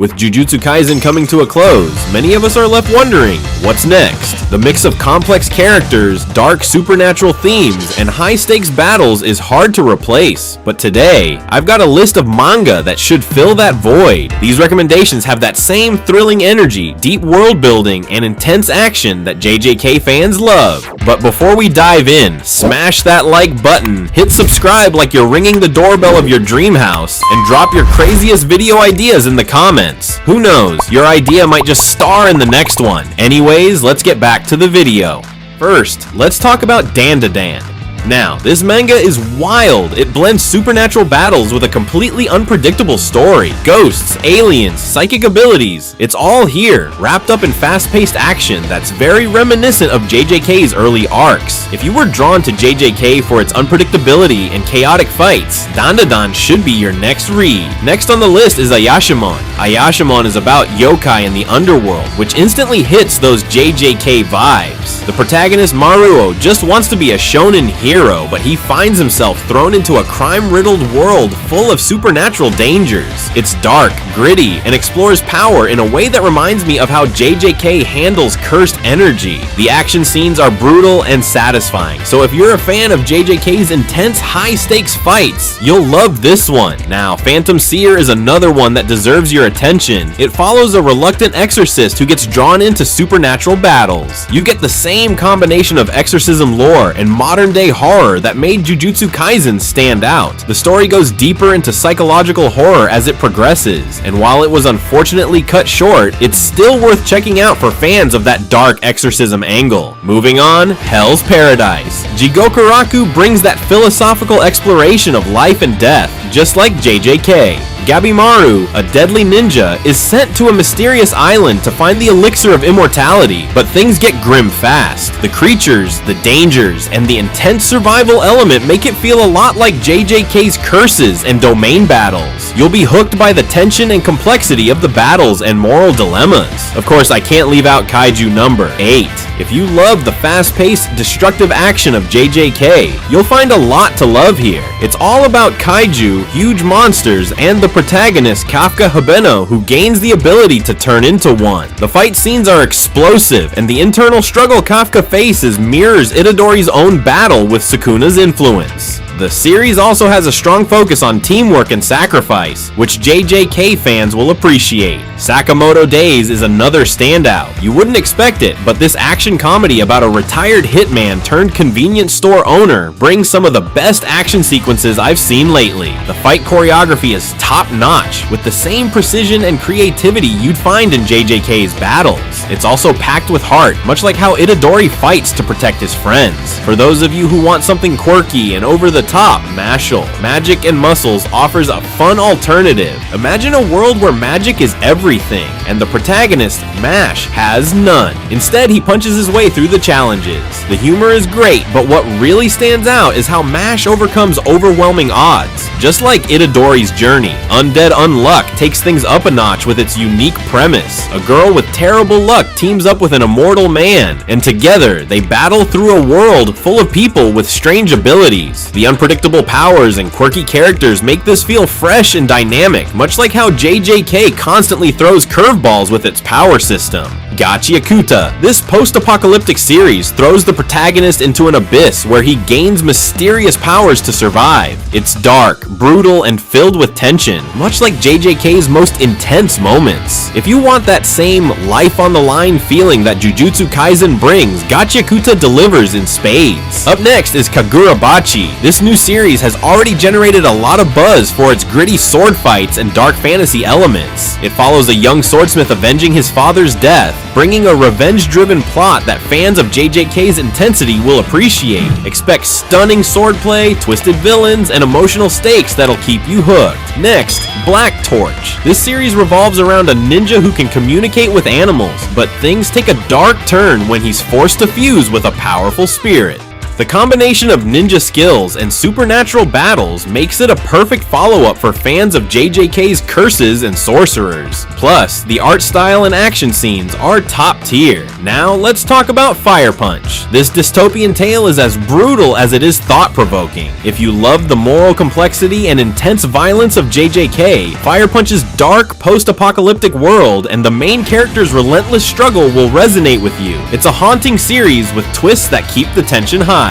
With Jujutsu Kaisen coming to a close, many of us are left wondering, what's next? The mix of complex characters, dark supernatural themes, and high-stakes battles is hard to replace. But today, I've got a list of manga that should fill that void. These recommendations have that same thrilling energy, deep world building, and intense action that JJK fans love. But before we dive in, smash that like button, hit subscribe like you're ringing the doorbell of your dream house, and drop your craziest video ideas in the comments. Who knows, your idea might just star in the next one. Anyways, let's get back to the video. First, let's talk about Dandadan. Now, this manga is wild. It blends supernatural battles with a completely unpredictable story. Ghosts, aliens, psychic abilities. It's all here, wrapped up in fast-paced action that's very reminiscent of JJK's early arcs. If you were drawn to JJK for its unpredictability and chaotic fights, Dandadan should be your next read. Next on the list is Ayashimon. Ayashimon is about yokai in the underworld, which instantly hits those JJK vibes. The protagonist Maruo just wants to be a shonen hero, but he finds himself thrown into a crime-riddled world full of supernatural dangers. It's dark, gritty, and explores power in a way that reminds me of how JJK handles cursed energy. The action scenes are brutal and satisfying, so if you're a fan of JJK's intense high-stakes fights, you'll love this one. Now, Phantom Seer is another one that deserves your attention. It follows a reluctant exorcist who gets drawn into supernatural battles. You get the same combination of exorcism lore and modern-day horror that made Jujutsu Kaisen stand out. The story goes deeper into psychological horror as it progresses, and while it was unfortunately cut short, it's still worth checking out for fans of that dark exorcism angle. Moving on, Hell's Paradise. Jigokuraku brings that philosophical exploration of life and death, just like JJK. Gabimaru, a deadly ninja, is sent to a mysterious island to find the elixir of immortality, but things get grim fast. The creatures, the dangers, and the intense survival element make it feel a lot like JJK's curses and domain battles. You'll be hooked by the tension and complexity of the battles and moral dilemmas. Of course, I can't leave out Kaiju number 8. If you love the fast-paced, destructive action of JJK, you'll find a lot to love here. It's all about kaiju, huge monsters, and the protagonist Kafka Hibeno, who gains the ability to turn into one. The fight scenes are explosive, and the internal struggle Kafka faces mirrors Itadori's own battle with Sukuna's influence. The series also has a strong focus on teamwork and sacrifice, which JJK fans will appreciate. Sakamoto Days is another standout. You wouldn't expect it, but this action comedy about a retired hitman turned convenience store owner brings some of the best action sequences I've seen lately. The fight choreography is top-notch, with the same precision and creativity you'd find in JJK's battles. It's also packed with heart, much like how Itadori fights to protect his friends. For those of you who want something quirky and over-the-top, Mashle, Magic and Muscles offers a fun alternative. Imagine a world where magic is everything, and the protagonist, Mash, has none. Instead, he punches his way through the challenges. The humor is great, but what really stands out is how Mash overcomes overwhelming odds. Just like Itadori's journey, Undead Unluck takes things up a notch with its unique premise. A girl with terrible luck teams up with an immortal man, and together they battle through a world full of people with strange abilities. The unpredictable powers and quirky characters make this feel fresh and dynamic, much like how JJK constantly throws curveballs with its power system. Gachiakuta. This post-apocalyptic series throws the protagonist into an abyss where he gains mysterious powers to survive. It's dark, brutal, and filled with tension, much like JJK's most intense moments. If you want that same life-on-the-line feeling that Jujutsu Kaisen brings, Gachiakuta delivers in spades. Up next is Kagurabachi. This new series has already generated a lot of buzz for its gritty sword fights and dark fantasy elements. It follows a young swordsmith avenging his father's death, bringing a revenge-driven plot that fans of JJK's intensity will appreciate. Expect stunning swordplay, twisted villains, and emotional stakes that'll keep you hooked. Next, Black Torch. This series revolves around a ninja who can communicate with animals, but things take a dark turn when he's forced to fuse with a powerful spirit. The combination of ninja skills and supernatural battles makes it a perfect follow-up for fans of JJK's curses and sorcerers. Plus, the art style and action scenes are top tier. Now, let's talk about Fire Punch. This dystopian tale is as brutal as it is thought-provoking. If you love the moral complexity and intense violence of JJK, Fire Punch's dark, post-apocalyptic world and the main character's relentless struggle will resonate with you. It's a haunting series with twists that keep the tension high.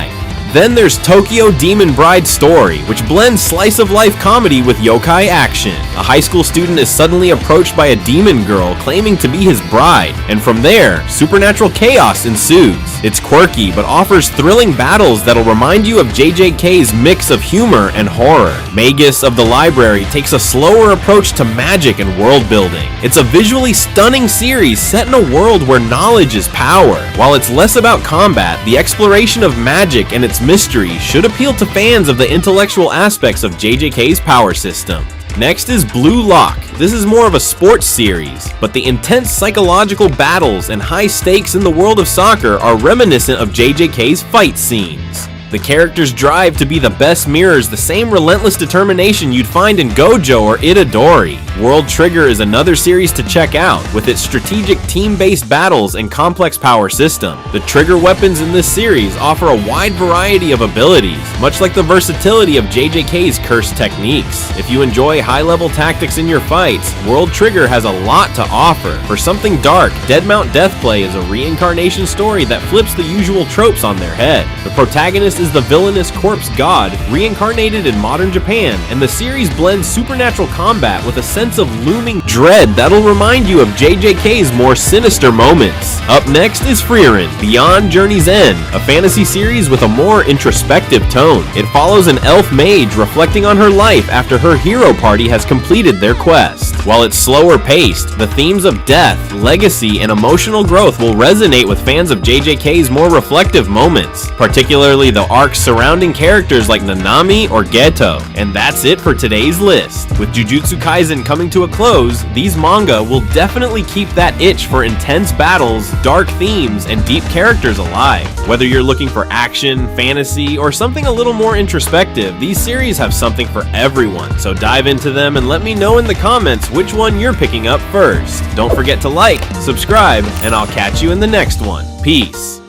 Then there's Tokyo Demon Bride's story, which blends slice-of-life comedy with yokai action. A high school student is suddenly approached by a demon girl claiming to be his bride, and from there, supernatural chaos ensues. It's quirky, but offers thrilling battles that'll remind you of JJK's mix of humor and horror. Magus of the Library takes a slower approach to magic and world building. It's a visually stunning series set in a world where knowledge is power. While it's less about combat, the exploration of magic and its mystery should appeal to fans of the intellectual aspects of JJK's power system. Next is Blue Lock. This is more of a sports series, but the intense psychological battles and high stakes in the world of soccer are reminiscent of JJK's fight scenes. The characters' drive to be the best mirrors the same relentless determination you'd find in Gojo or Itadori. World Trigger is another series to check out, with its strategic team-based battles and complex power system. The trigger weapons in this series offer a wide variety of abilities, much like the versatility of JJK's curse techniques. If you enjoy high-level tactics in your fights, World Trigger has a lot to offer. For something dark, Dead Mount Deathplay is a reincarnation story that flips the usual tropes on their head. The protagonist is the villainous corpse god reincarnated in modern Japan, and the series blends supernatural combat with a sense of looming dread that'll remind you of JJK's more sinister moments. Up next is Frieren, Beyond Journey's End, a fantasy series with a more introspective tone. It follows an elf mage reflecting on her life after her hero party has completed their quest. While it's slower paced, the themes of death, legacy, and emotional growth will resonate with fans of JJK's more reflective moments, particularly the arcs surrounding characters like Nanami or Geto. And that's it for today's list. With Jujutsu Kaisen coming to a close, these manga will definitely keep that itch for intense battles, dark themes, and deep characters alive. Whether you're looking for action, fantasy, or something a little more introspective, these series have something for everyone, so dive into them and let me know in the comments which one you're picking up first. Don't forget to like, subscribe, and I'll catch you in the next one. Peace.